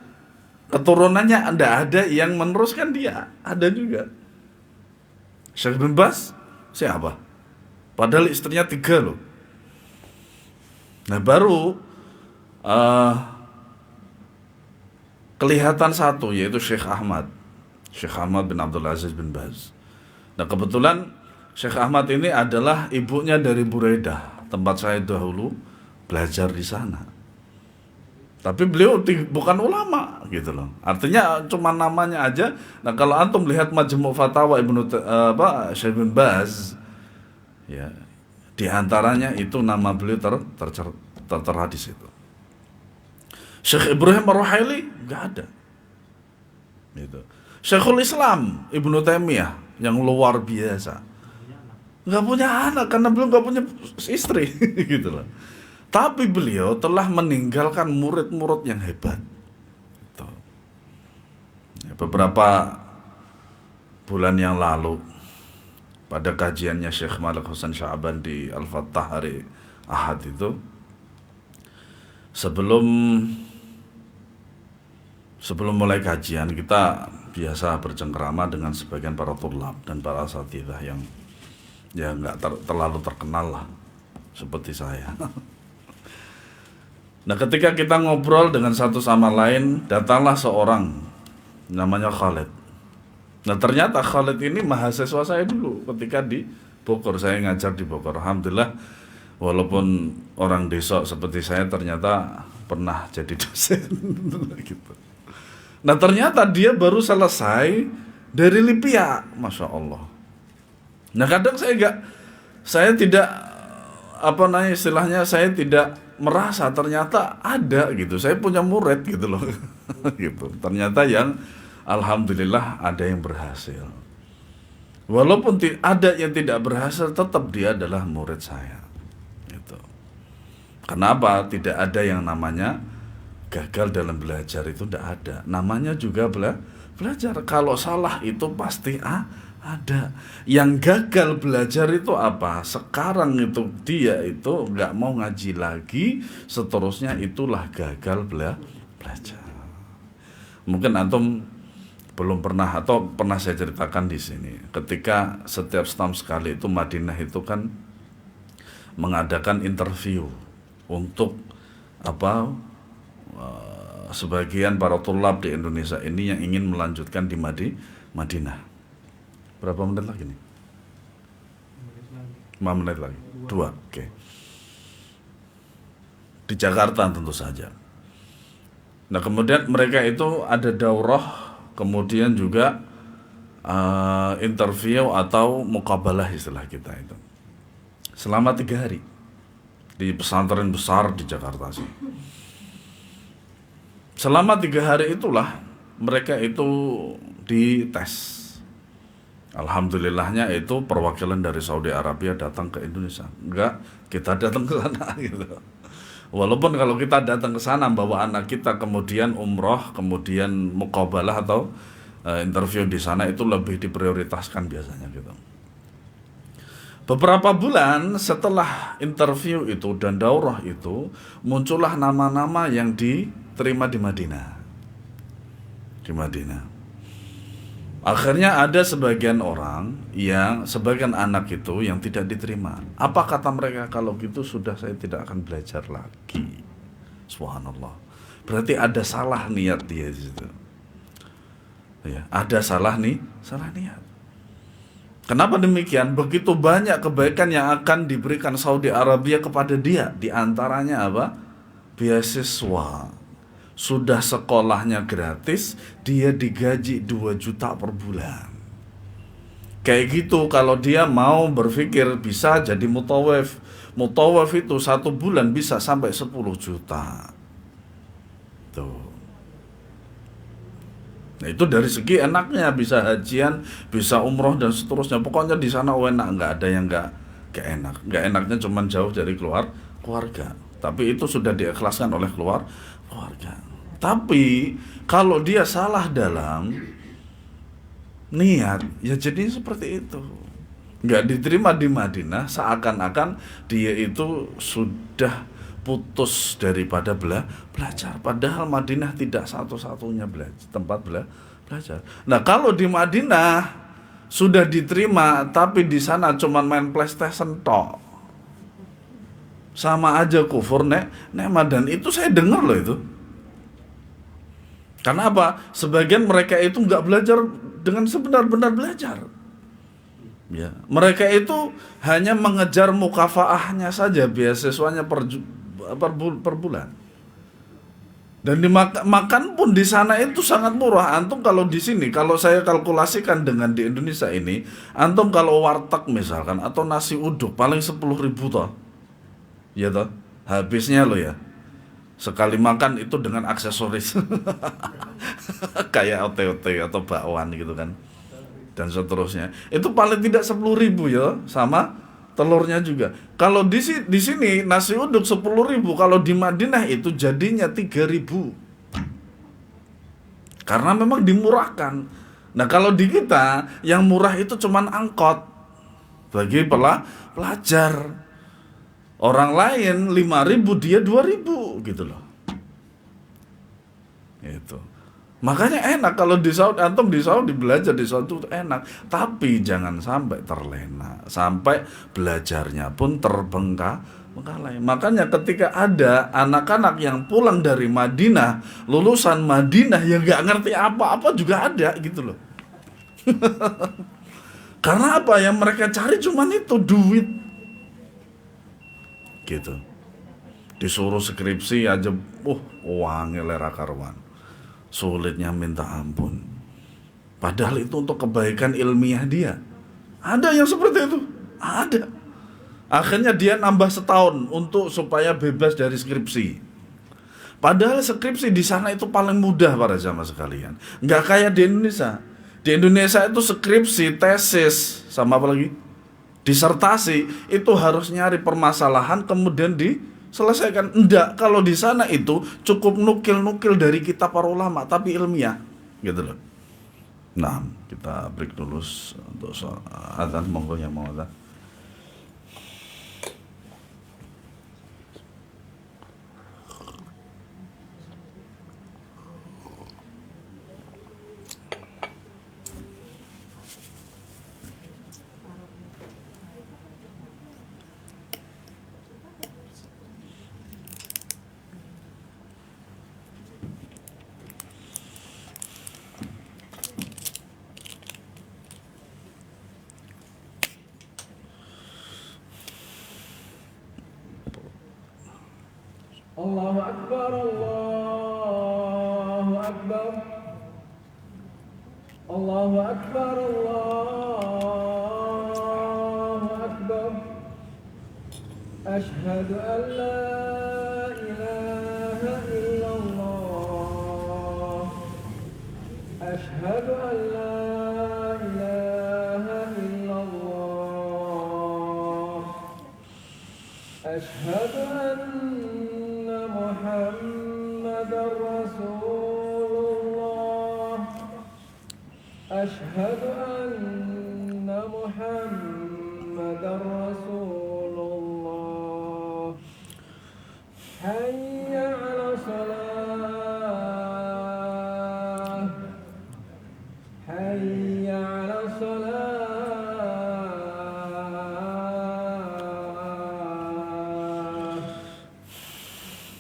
keturunannya ada yang meneruskan dia, ada juga. Syekh bin Baz siapa? Padahal istrinya 3 loh. Nah baru kelihatan satu, yaitu Syekh Ahmad bin Abdul Aziz bin Baz. Nah kebetulan Syekh Ahmad ini adalah ibunya dari Buraidah, tempat saya dahulu belajar di sana. Tapi beliau bukan ulama gitu loh. Artinya cuma namanya aja. Nah kalau antum lihat Majmu' Fatawa Syekh bin Baz, ya di antaranya itu nama beliau tertera di situ. Syekh Ibrahim Ar-Ruhaili nggak ada. Gitu. Syekhul Islam Ibnu Taimiyah yang luar biasa nggak punya anak karena belum nggak punya istri gitu loh. Tapi beliau telah meninggalkan murid-murid yang hebat. Gitu. Ya, beberapa bulan yang lalu pada kajiannya Syekh Malik Hasan Sya'ban di Al-Fattah hari Ahad itu, sebelum mulai kajian kita biasa bercengkerama dengan sebagian para tulab dan para asatidzah yang ya nggak terlalu terkenal lah seperti saya. Nah ketika kita ngobrol dengan satu sama lain, datanglah seorang namanya Khalid. Nah ternyata Khalid ini mahasiswa saya dulu ketika di Bogor, saya ngajar di Bogor. Alhamdulillah, walaupun orang desa seperti saya ternyata pernah jadi dosen gitu. Nah ternyata dia baru selesai dari Libya, Masya Allah. Nah kadang saya tidak saya tidak merasa ternyata ada gitu. Saya punya murid gitu loh, gitu. Ternyata yang alhamdulillah ada yang berhasil. Walaupun ada yang tidak berhasil, tetap dia adalah murid saya. Gitu. Kenapa? Tidak ada yang namanya gagal dalam belajar, itu tidak ada. Namanya juga belajar. Kalau salah itu pasti ada. Yang gagal belajar itu apa? Sekarang itu dia itu nggak mau ngaji lagi, seterusnya itulah gagal belajar. Mungkin antum belum pernah atau pernah saya ceritakan di sini. Ketika setiap setahun sekali itu Madinah itu kan mengadakan interview untuk sebagian para tulab di Indonesia ini yang ingin melanjutkan di Madinah. Berapa menit lagi nih? 5 menit lagi. 2, oke. Di Jakarta tentu saja. Nah kemudian mereka itu ada daurah, kemudian juga interview atau muqabalah istilah kita itu. Selama 3 hari di pesantren besar di Jakarta sih. Selama 3 hari itulah mereka itu dites. Alhamdulillahnya itu perwakilan dari Saudi Arabia datang ke Indonesia. Enggak, kita datang ke sana gitu. Walaupun kalau kita datang ke sana bawa anak kita kemudian umroh, kemudian muqabalah atau interview di sana itu lebih diprioritaskan biasanya gitu. Beberapa bulan setelah interview itu dan daurah itu, muncullah nama-nama yang diterima di Madinah. Akhirnya ada sebagian anak itu yang tidak diterima. Apa kata mereka? Kalau gitu sudah saya tidak akan belajar lagi. Subhanallah. Berarti ada salah niat dia di situ. Ya, ada salah niat. Kenapa demikian? Begitu banyak kebaikan yang akan diberikan Saudi Arabia kepada dia. Di antaranya apa? Beasiswa. Sudah sekolahnya gratis, dia digaji 2 juta per bulan. Kayak gitu, kalau dia mau berpikir bisa jadi mutawaf. Mutawaf itu 1 bulan bisa sampai 10 juta. Tuh. Nah itu dari segi enaknya, bisa hajian, bisa umroh dan seterusnya. Pokoknya di sana enak, nggak ada yang nggak enak. Nggak enaknya cuman jauh dari keluarga. Tapi itu sudah diikhlaskan oleh keluarga. Tapi kalau dia salah dalam niat, ya jadi seperti itu. Nggak diterima di Madinah, seakan-akan dia itu sudah putus daripada belajar. Padahal Madinah tidak satu-satunya tempat belajar. Nah kalau di Madinah sudah diterima, tapi di sana cuma main PlayStation tok, sama aja kufur nikmat. Dan itu saya dengar loh itu. Karena apa? Sebagian mereka itu nggak belajar dengan sebenar-benar belajar. Ya, mereka itu hanya mengejar mukafaahnya saja, beasiswanya per bulan. Dan makan pun di sana itu sangat murah. Antum kalau di sini, kalau saya kalkulasikan dengan di Indonesia ini, antum kalau warteg misalkan atau nasi uduk paling 10.000 toh. Ya toh, habisnya lo ya. Sekali makan itu dengan aksesoris. Kayak ote-ote atau bakwan gitu kan. Dan seterusnya. Itu paling tidak 10.000 ya, sama telurnya juga. Kalau di sini nasi uduk 10.000, kalau di Madinah itu jadinya 3.000. Karena memang dimurahkan. Nah, kalau di kita yang murah itu cuman angkot bagi pelajar. Orang lain 5.000, dia 2.000 gitu loh. Itu. Makanya enak kalau di Saudi, antum di Saudi belajar di Saudi itu enak, tapi jangan sampai terlena, sampai belajarnya pun terbengkalai. Makanya ketika ada anak-anak yang pulang dari Madinah, lulusan Madinah yang nggak ngerti apa-apa juga ada gitu loh. Karena apa? Yang mereka cari cuman itu duit. Gitu. Disuruh skripsi aja, uangnya lera karuan. Sulitnya minta ampun. Padahal itu untuk kebaikan ilmiah dia. Ada yang seperti itu, ada. Akhirnya dia nambah setahun untuk supaya bebas dari skripsi. Padahal skripsi di sana itu paling mudah para jamaah sekalian. Nggak kayak di Indonesia. Di Indonesia itu skripsi, tesis, sama apa lagi? Disertasi itu harus nyari permasalahan kemudian diselesaikan. Enggak, kalau di sana itu cukup nukil-nukil dari kitab para ulama tapi ilmiah gitu loh. Nah, kita break dulu untuk azan, monggo yang mau azan. Allahu Akbar, Allahu Akbar, Allahu Akbar, Allahu Akbar. Ashhadu an la ilaha illallah. Ashhadu an la ilaha illallah. Ashhadu anna Muhammadar Rasulullah. Ashhadu anna Muhammadar Rasulullah. Hayya 'ala salah. Hayya 'ala salah.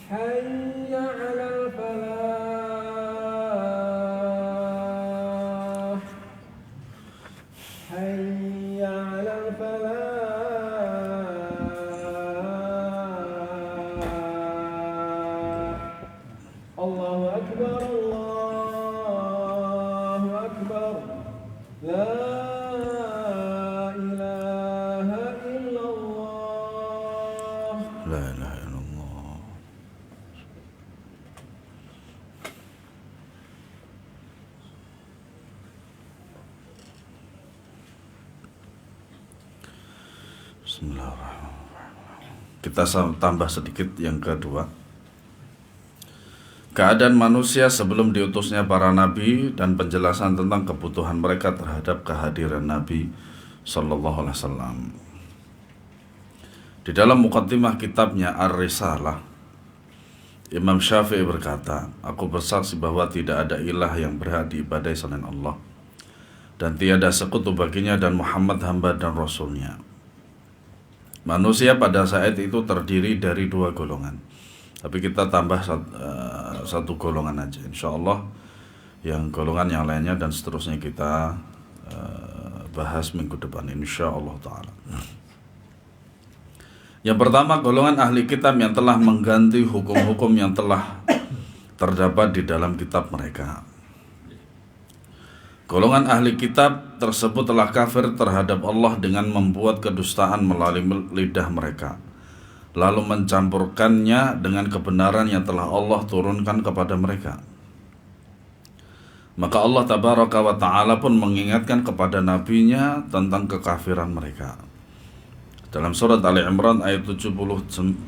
Hayya 'alal falah. Hayya 'alal falah. Allahu Akbar, Allahu Akbar. La ilaha illallah. La ilaha illallah. Kita tambah sedikit yang kedua. Keadaan manusia sebelum diutusnya para nabi dan penjelasan tentang kebutuhan mereka terhadap kehadiran Nabi Sallallahu Alaihi Wasallam. Di dalam muqaddimah kitabnya Ar-Risalah, Imam Syafi'i berkata, aku bersaksi bahwa tidak ada ilah yang berhak diibadai selain Allah, dan tiada sekutu baginya, dan Muhammad hamba dan rasulnya. Manusia pada saat itu terdiri dari dua golongan, tapi kita tambah satu golongan aja, insya Allah. Yang golongan yang lainnya dan seterusnya kita bahas minggu depan, insya Allah ta'ala. Yang pertama, golongan ahli kitab yang telah mengganti hukum-hukum yang telah terdapat di dalam kitab mereka. Golongan ahli kitab tersebut telah kafir terhadap Allah dengan membuat kedustaan melalui lidah mereka, lalu mencampurkannya dengan kebenaran yang telah Allah turunkan kepada mereka. Maka Allah Tabaraka wa Ta'ala pun mengingatkan kepada nabinya tentang kekafiran mereka. Dalam surat Ali Imran ayat 78,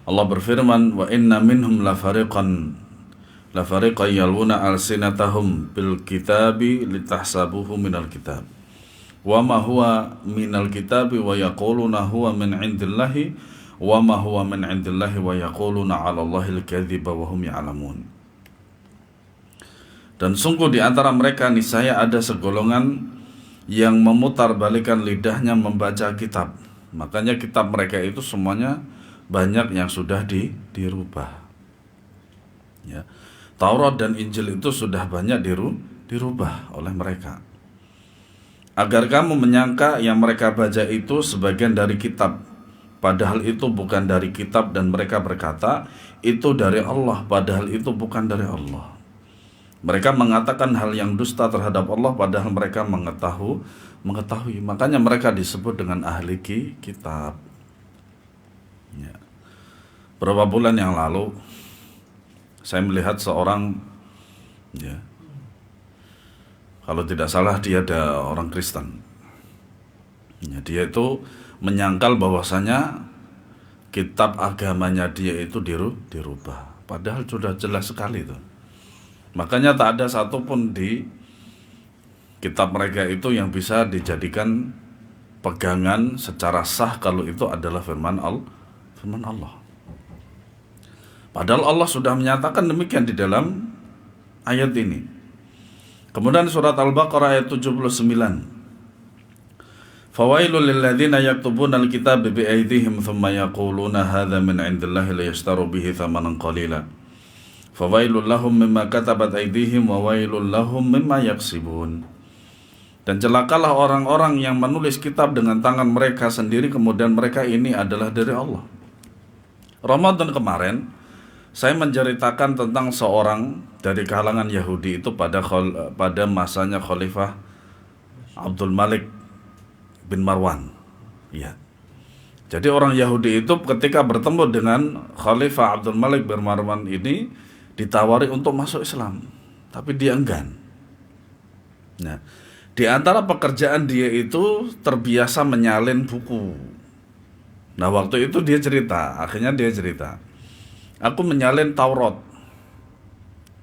Allah berfirman, wa inna minhum lafariqan yalwuna alsinatahum bil kitabi litahsabuhu minal kitab wa ma huwa minal kitabi wa yaquluna huwa min indillahi wa ma huwa min indillahi wa yaquluna 'ala Allahil kadhiba wa hum ya'lamun. Dan sungguh di antara mereka niscaya ada segolongan yang memutarbalikan lidahnya membaca kitab. Makanya kitab mereka itu semuanya banyak yang sudah dirubah. Ya. Taurat dan Injil itu sudah banyak dirubah oleh mereka, agar kamu menyangka yang mereka baca itu sebagian dari kitab, padahal itu bukan dari kitab, dan mereka berkata itu dari Allah, padahal itu bukan dari Allah. Mereka mengatakan hal yang dusta terhadap Allah, padahal mereka mengetahui. Makanya mereka disebut dengan ahli kitab. Ya. Berapa bulan yang lalu saya melihat seorang, ya, kalau tidak salah dia ada orang Kristen. Ya, dia itu menyangkal bahwasanya kitab agamanya dia itu dirubah. Padahal sudah jelas sekali itu. Makanya tak ada satupun di kitab mereka itu yang bisa dijadikan pegangan secara sah kalau itu adalah firman Allah. Padahal Allah sudah menyatakan demikian di dalam ayat ini. Kemudian surat Al-Baqarah ayat 79. Fawailul lilladzina yaktubuna al-kitaba bi aydihim thumma yaquluna hadza min 'indillahi liyashtaru bihi thamanan qalila. Fawailul lahum mimma katabat aydihim wa wailul lahum mimma yaksibun. Dan celakalah orang-orang yang menulis kitab dengan tangan mereka sendiri, kemudian mereka ini adalah dari Allah. Ramadan kemarin saya menceritakan tentang seorang dari kalangan Yahudi itu pada masanya Khalifah Abdul Malik bin Marwan. Ya. Jadi orang Yahudi itu ketika bertemu dengan Khalifah Abdul Malik bin Marwan ini ditawari untuk masuk Islam, tapi dia enggan. Nah, di antara pekerjaan dia itu terbiasa menyalin buku. Nah, waktu itu akhirnya dia cerita, aku menyalin Taurat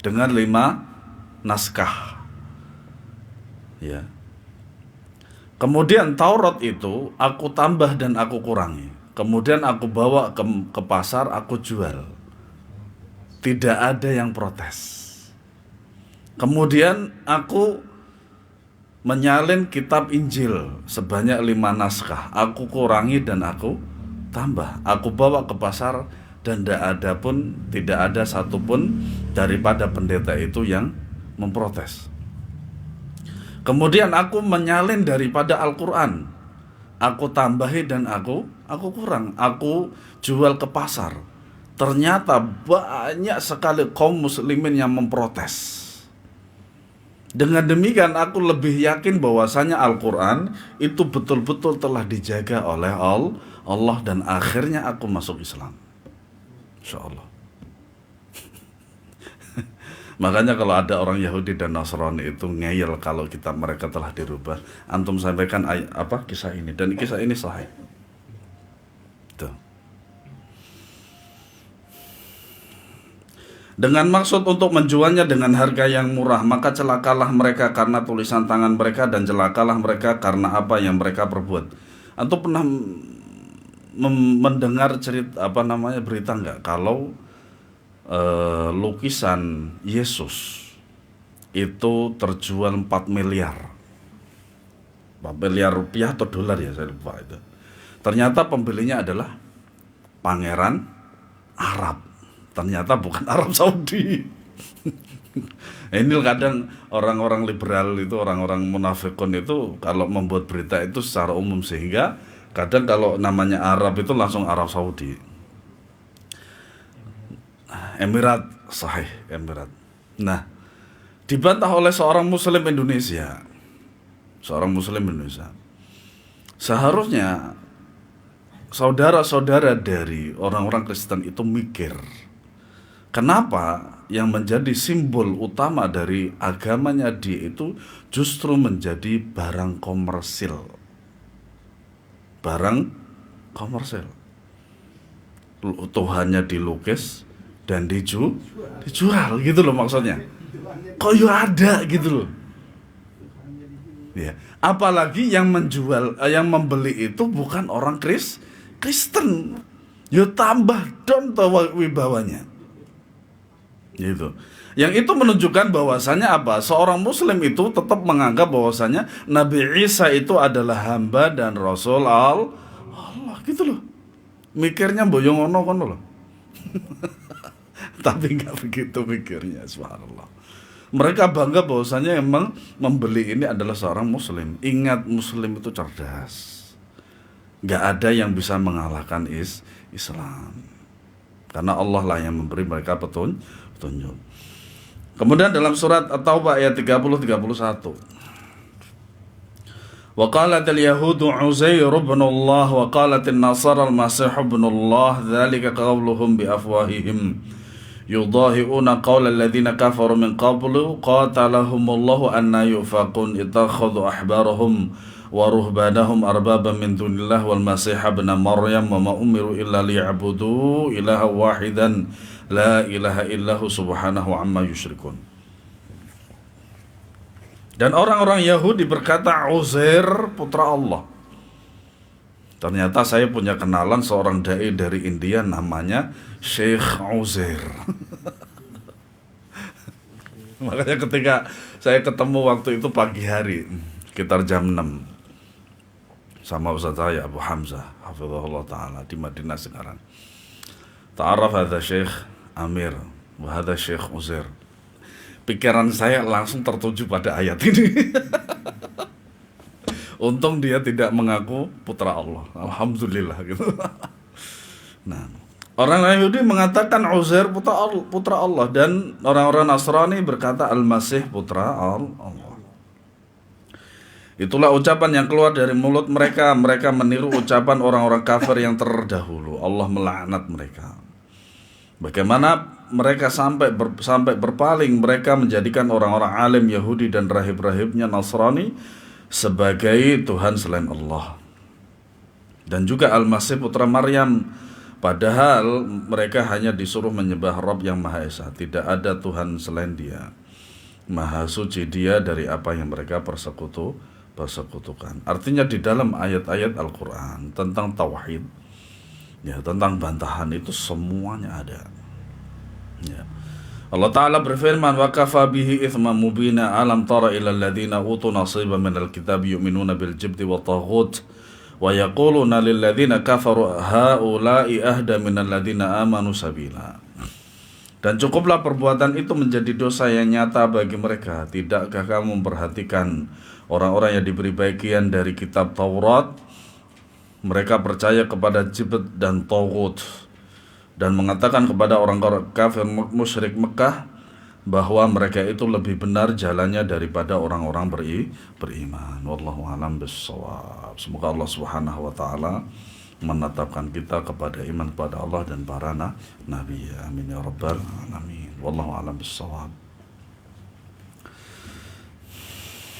dengan 5 naskah. Ya. Kemudian Taurat itu aku tambah dan aku kurangi. Kemudian aku bawa ke pasar, aku jual. Tidak ada yang protes. Kemudian aku menyalin kitab Injil sebanyak 5 naskah. Aku kurangi dan aku tambah. Aku bawa ke pasar dan tidak ada satupun daripada pendeta itu yang memprotes. Kemudian aku menyalin daripada Al-Quran. Aku tambahi dan aku kurang. Aku jual ke pasar. Ternyata banyak sekali kaum muslimin yang memprotes. Dengan demikian aku lebih yakin bahwasanya Al-Quran itu betul-betul telah dijaga oleh Allah, dan akhirnya aku masuk Islam. InsyaAllah. Makanya kalau ada orang Yahudi dan Nasrani itu ngeyel kalau kitab mereka telah dirubah, antum sampaikan kisah ini, dan kisah ini sahih. Tuh. Dengan maksud untuk menjualnya dengan harga yang murah, maka celakalah mereka karena tulisan tangan mereka, dan celakalah mereka karena apa yang mereka perbuat. Antum pernah mendengar cerita berita nggak kalau lukisan Yesus itu terjual 4 miliar 4 miliar rupiah atau dolar ya, saya lupa itu. Ternyata pembelinya adalah pangeran Arab. Ternyata bukan Arab Saudi. Ini kadang orang-orang liberal itu, orang-orang munafikun itu kalau membuat berita itu secara umum, sehingga kadang kalau namanya Arab itu langsung Arab Saudi. Emirat, sahih, Emirat. Nah, dibantah oleh seorang muslim Indonesia. Seharusnya saudara-saudara dari orang-orang Kristen itu mikir, kenapa yang menjadi simbol utama dari agamanya dia itu justru menjadi barang komersil. Barang komersil. Tuhannya dilukis dan dijual gitu loh maksudnya. Kok ya ada gitu loh. Ya, apalagi yang menjual, yang membeli itu bukan orang Kristen. Ya tambah down wibawanya. Gitu. Yang itu menunjukkan bahwasanya apa? Seorang muslim itu tetap menganggap bahwasanya Nabi Isa itu adalah hamba dan rasul Allah gitu loh. Mikirnya boyong ono kono loh. Tapi enggak begitu mikirnya, subhanallah. Mereka bangga bahwasanya emang membeli ini adalah seorang muslim. Ingat, muslim itu cerdas. Enggak ada yang bisa mengalahkan Islam. Karena Allah lah yang memberi mereka petunjuk. Kemudian dalam surat At-Taubah ayat 30-31, wa qalatil yahudu Uzair ibn Allah wa qalatil nasara al-Masih ibn Allah dzalika qawluhum bi afwahihim yudahi'una qawla alladhina kafaru min qablu qatalahumullahu anna yufaqun ittakhadhu ahbarahum wa ruhbanahum arbaban min dunillah wal Masih ibn Maryam wa ma umiru illa liya'budu ilaha wahidan la ilaha illahu subhanahu amma yusyrikun. Dan orang-orang Yahudi berkata Uzair putra Allah. Ternyata saya punya kenalan seorang dai dari India namanya Syekh Uzair. Makanya ketika saya ketemu waktu itu pagi hari sekitar jam 6 sama Ustaz saya Abu Hamzah hafizahullah ta'ala di Madinah sekarang. Ta'araf hadha Syekh Amir wa hadha Syekh Uzair. Pikiran saya langsung tertuju pada ayat ini. Untung dia tidak mengaku putra Allah. Alhamdulillah gitu. Nah, orang Yahudi mengatakan Uzair putra Allah, dan orang-orang Nasrani berkata Al-Masih putra Allah. Itulah ucapan yang keluar dari mulut mereka. Mereka meniru ucapan orang-orang kafir yang terdahulu. Allah melaknat mereka. Bagaimana mereka sampai berpaling, mereka menjadikan orang-orang alim Yahudi dan rahib-rahibnya Nasrani sebagai Tuhan selain Allah. Dan juga Al-Masih putra Maryam, padahal mereka hanya disuruh menyembah Rabb yang Maha Esa. Tidak ada Tuhan selain Dia. Maha suci Dia dari apa yang mereka persekutukan. Artinya di dalam ayat-ayat Al-Quran tentang tauhid, ya, tentang bantahan itu semuanya ada. Ya. Allah Ta'ala berfirman, wa kafa bihi ithman mubina alam tara ila alladhina utu nasiban minal kitab yu'minuna bil jibti wa taghut wa yaquluna lil ladhina kafaru haula'i ahda minal ladhina amanu sabila. Dan cukuplah perbuatan itu menjadi dosa yang nyata bagi mereka. Tidakkah kamu memperhatikan orang-orang yang diberi bagian dari kitab Taurat? Mereka percaya kepada jibt dan taghut, dan mengatakan kepada orang kafir musyrik Mekah bahwa mereka itu lebih benar jalannya daripada orang-orang beriman. Wallahu a'lam bissawab. Semoga Allah Subhanahu wa taala menetapkan kita kepada iman kepada Allah dan para nabi. Amin ya rabbal alamin. Wallahu a'lam bissawab.